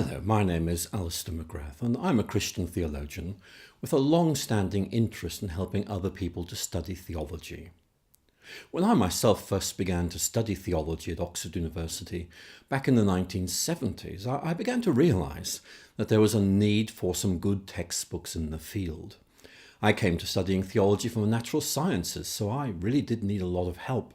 Hello, my name is Alister McGrath and I'm a Christian theologian with a long-standing interest in helping other people to study theology. When I myself first began to study theology at Oxford University back in the 1970s, I began to realise that there was a need for some good textbooks in the field. I came to studying theology from the natural sciences, so I really did need a lot of help.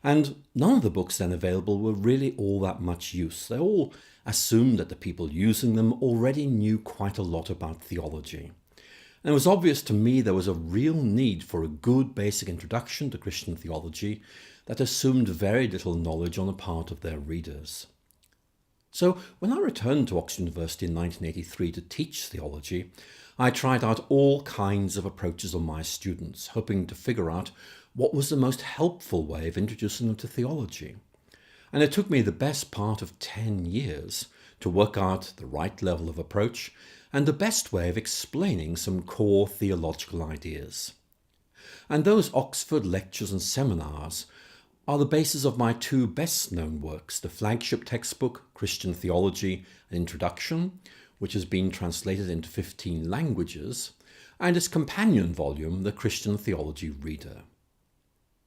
And none of the books then available were really all that much use. They all assumed that the people using them already knew quite a lot about theology. And it was obvious to me there was a real need for a good basic introduction to Christian theology that assumed very little knowledge on the part of their readers. So when I returned to Oxford University in 1983 to teach theology, I tried out all kinds of approaches on my students, hoping to figure out what was the most helpful way of introducing them to theology. And it took me the best part of 10 years to work out the right level of approach and the best way of explaining some core theological ideas. And those Oxford lectures and seminars are the basis of my two best-known works, the flagship textbook, Christian Theology, An Introduction, which has been translated into 15 languages, and its companion volume, the Christian Theology Reader.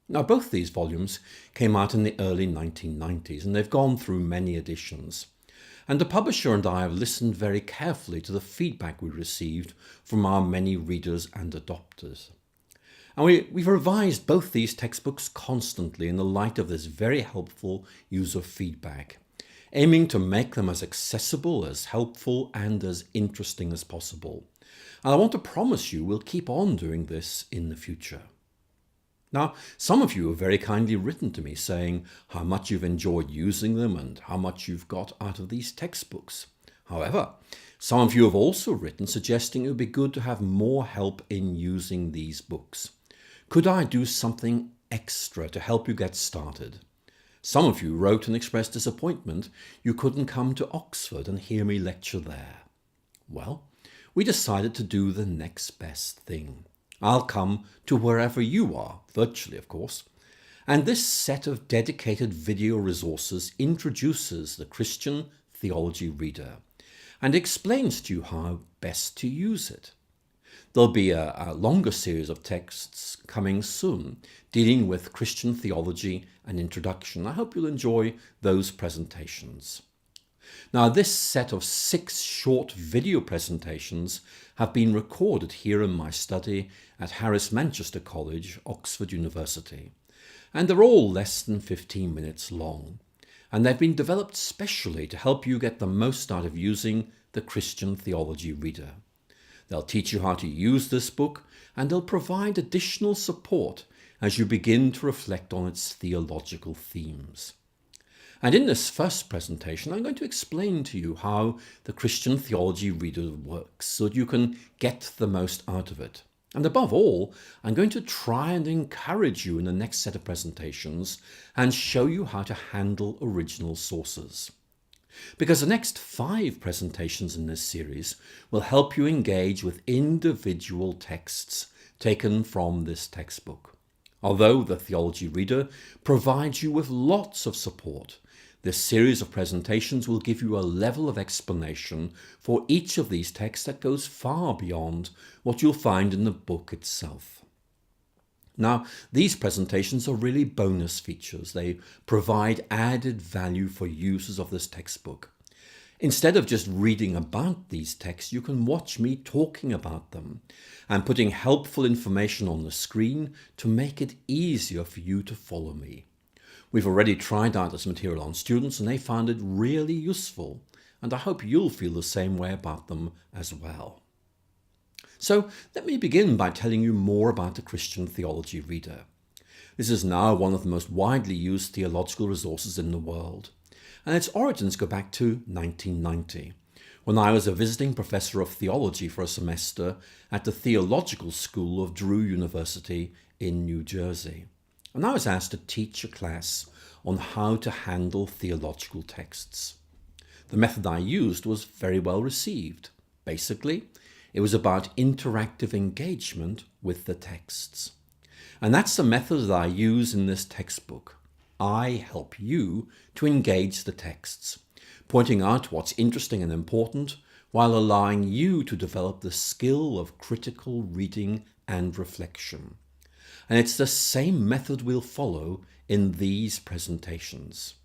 Now, both these volumes came out in the early 1990s, and they've gone through many editions. And the publisher and I have listened very carefully to the feedback we received from our many readers and adopters. And we've revised both these textbooks constantly in the light of this very helpful user feedback, aiming to make them as accessible, as helpful, and as interesting as possible. And I want to promise you we'll keep on doing this in the future. Now, some of you have very kindly written to me saying how much you've enjoyed using them and how much you've got out of these textbooks. However, some of you have also written suggesting it would be good to have more help in using these books. Could I do something extra to help you get started? Some of you wrote and expressed disappointment you couldn't come to Oxford and hear me lecture there. Well, we decided to do the next best thing. I'll come to wherever you are, virtually of course, and this set of dedicated video resources introduces the Christian Theology Reader and explains to you how best to use it. There'll be a longer series of texts coming soon dealing with Christian theology and introduction. I hope you'll enjoy those presentations. Now, this set of 6 short video presentations have been recorded here in my study at Harris Manchester College, Oxford University, and they're all less than 15 minutes long, and they've been developed specially to help you get the most out of using the Christian Theology Reader. They'll teach you how to use this book, and they'll provide additional support as you begin to reflect on its theological themes. And in this first presentation, I'm going to explain to you how the Christian Theology Reader works so that you can get the most out of it. And above all, I'm going to try and encourage you in the next set of presentations and show you how to handle original sources. Because the next 5 presentations in this series will help you engage with individual texts taken from this textbook. Although the Theology Reader provides you with lots of support, this series of presentations will give you a level of explanation for each of these texts that goes far beyond what you'll find in the book itself. Now, these presentations are really bonus features. They provide added value for users of this textbook. Instead of just reading about these texts, you can watch me talking about them and putting helpful information on the screen to make it easier for you to follow me. We've already tried out this material on students and they found it really useful, and I hope you'll feel the same way about them as well. So let me begin by telling you more about the Christian Theology Reader. This is now one of the most widely used theological resources in the world, and its origins go back to 1990, when I was a visiting professor of theology for a semester at the Theological School of Drew University in New Jersey. And I was asked to teach a class on how to handle theological texts. The method I used was very well received. Basically, it was about interactive engagement with the texts. And that's the method that I use in this textbook. I help you to engage the texts, pointing out what's interesting and important, while allowing you to develop the skill of critical reading and reflection. And it's the same method we'll follow in these presentations.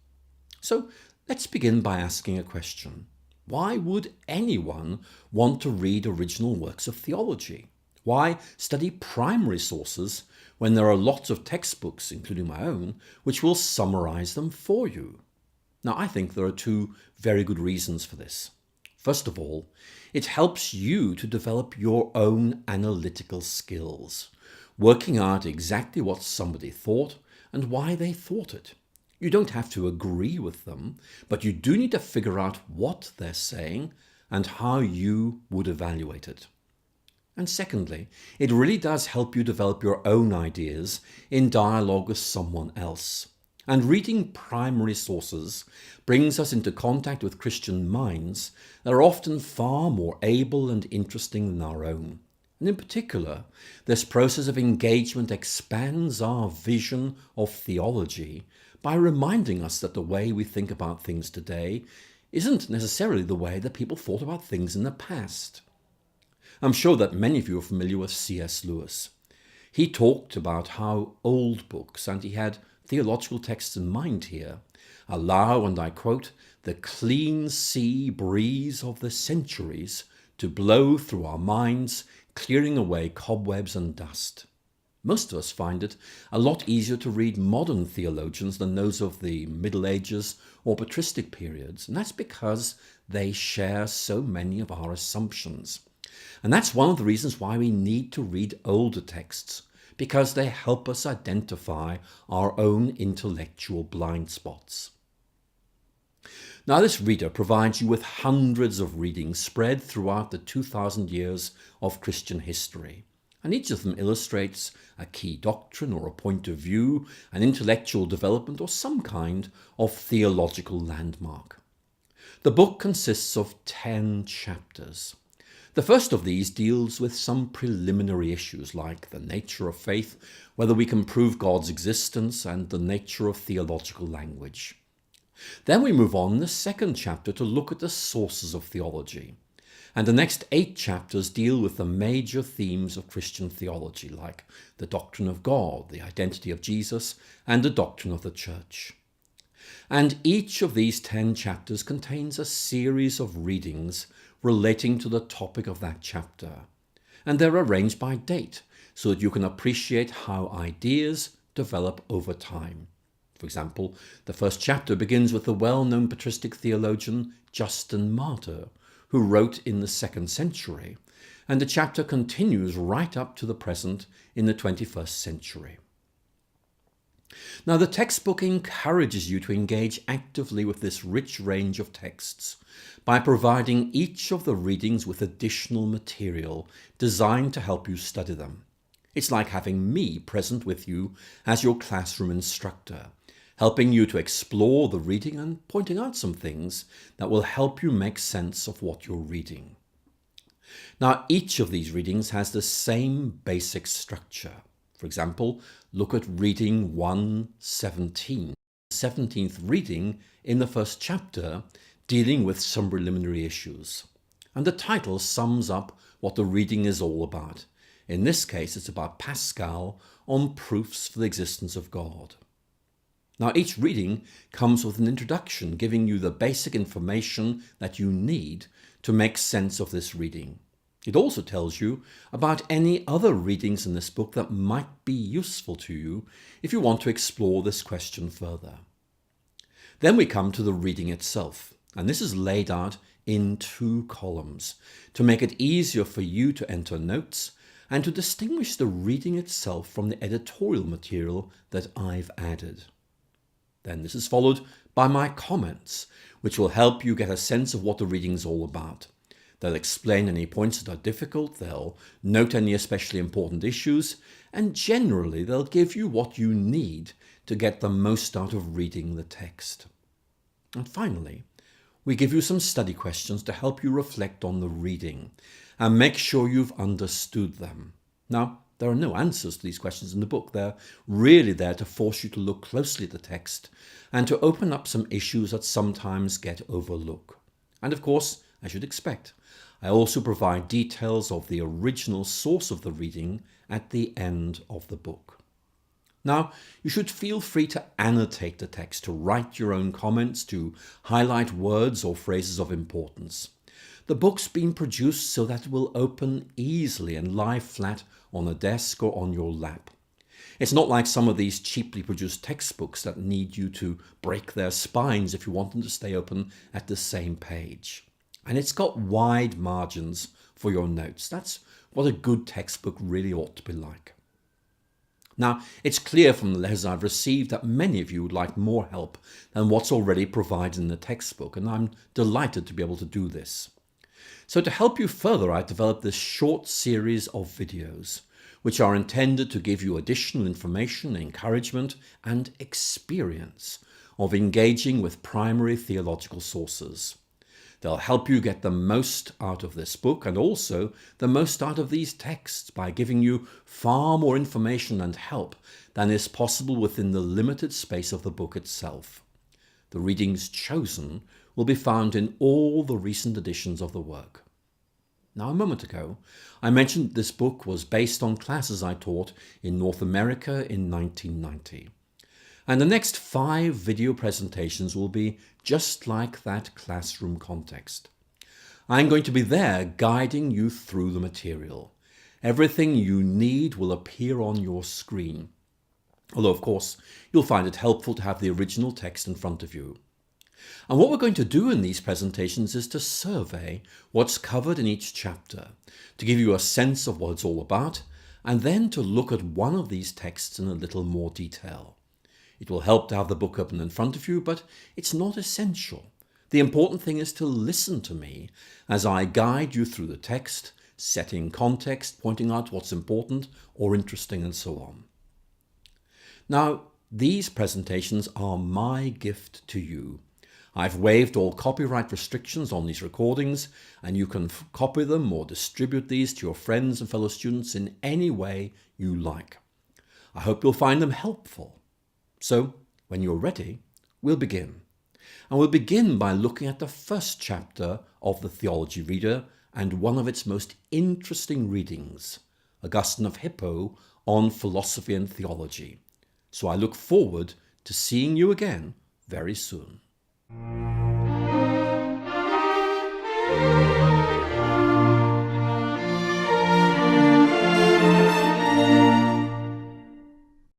So let's begin by asking a question. Why would anyone want to read original works of theology? Why study primary sources when there are lots of textbooks, including my own, which will summarize them for you? Now, I think there are two very good reasons for this. First of all, it helps you to develop your own analytical skills, working out exactly what somebody thought and why they thought it. You don't have to agree with them, but you do need to figure out what they're saying and how you would evaluate it. And secondly, it really does help you develop your own ideas in dialogue with someone else. And reading primary sources brings us into contact with Christian minds that are often far more able and interesting than our own. And in particular, this process of engagement expands our vision of theology by reminding us that the way we think about things today isn't necessarily the way that people thought about things in the past. I'm sure that many of you are familiar with C.S. Lewis. He talked about how old books, and he had theological texts in mind here, allow, and I quote, the clean sea breeze of the centuries to blow through our minds, clearing away cobwebs and dust. Most of us find it a lot easier to read modern theologians than those of the Middle Ages or patristic periods, and that's because they share so many of our assumptions. And that's one of the reasons why we need to read older texts, because they help us identify our own intellectual blind spots. Now, this reader provides you with hundreds of readings spread throughout the 2,000 years of Christian history, and each of them illustrates a key doctrine or a point of view, an intellectual development, or some kind of theological landmark. The book consists of 10 chapters. The first of these deals with some preliminary issues like the nature of faith, whether we can prove God's existence, and the nature of theological language. Then we move on in the second chapter to look at the sources of theology. And the next 8 chapters deal with the major themes of Christian theology, like the doctrine of God, the identity of Jesus, and the doctrine of the church. And each of these 10 chapters contains a series of readings relating to the topic of that chapter. And they're arranged by date so that you can appreciate how ideas develop over time. For example, the first chapter begins with the well-known patristic theologian Justin Martyr, who wrote in the 2nd century, and the chapter continues right up to the present in the 21st century. Now, the textbook encourages you to engage actively with this rich range of texts by providing each of the readings with additional material designed to help you study them. It's like having me present with you as your classroom instructor, helping you to explore the reading and pointing out some things that will help you make sense of what you're reading. Now, each of these readings has the same basic structure. For example, look at reading 1:17, the 17th reading in the first chapter, dealing with some preliminary issues. And the title sums up what the reading is all about. In this case, it's about Pascal on proofs for the existence of God. Now, each reading comes with an introduction giving you the basic information that you need to make sense of this reading. It also tells you about any other readings in this book that might be useful to you if you want to explore this question further. Then we come to the reading itself, and this is laid out in 2 columns to make it easier for you to enter notes and to distinguish the reading itself from the editorial material that I've added. Then this is followed by my comments, which will help you get a sense of what the reading is all about. They'll explain any points that are difficult, they'll note any especially important issues, and generally they'll give you what you need to get the most out of reading the text. And finally, we give you some study questions to help you reflect on the reading and make sure you've understood them. Now, There are no answers to these questions in the book. They're really there to force you to look closely at the text and to open up some issues that sometimes get overlooked. And of course, as you'd expect, I also provide details of the original source of the reading at the end of the book. Now, you should feel free to annotate the text, to write your own comments, to highlight words or phrases of importance. The book's been produced so that it will open easily and lie flat on a desk or on your lap. It's not like some of these cheaply produced textbooks that need you to break their spines if you want them to stay open at the same page. And it's got wide margins for your notes. That's what a good textbook really ought to be like. Now, it's clear from the letters I've received that many of you would like more help than what's already provided in the textbook, and I'm delighted to be able to do this. So to help you further, I've developed this short series of videos, which are intended to give you additional information, encouragement, and experience of engaging with primary theological sources. They'll help you get the most out of this book and also the most out of these texts by giving you far more information and help than is possible within the limited space of the book itself. The readings chosen will be found in all the recent editions of the work. Now, a moment ago, I mentioned this book was based on classes I taught in North America in 1990. And the next 5 video presentations will be just like that classroom context. I'm going to be there guiding you through the material. Everything you need will appear on your screen. Although, of course, you'll find it helpful to have the original text in front of you. And what we're going to do in these presentations is to survey what's covered in each chapter, to give you a sense of what it's all about, and then to look at one of these texts in a little more detail. It will help to have the book open in front of you, but it's not essential. The important thing is to listen to me as I guide you through the text, setting context, pointing out what's important or interesting, and so on. Now, these presentations are my gift to you. I've waived all copyright restrictions on these recordings, and you can copy them or distribute these to your friends and fellow students in any way you like. I hope you'll find them helpful. So, when you're ready, we'll begin. And we'll begin by looking at the first chapter of the Theology Reader and one of its most interesting readings, Augustine of Hippo on philosophy and theology. So I look forward to seeing you again very soon.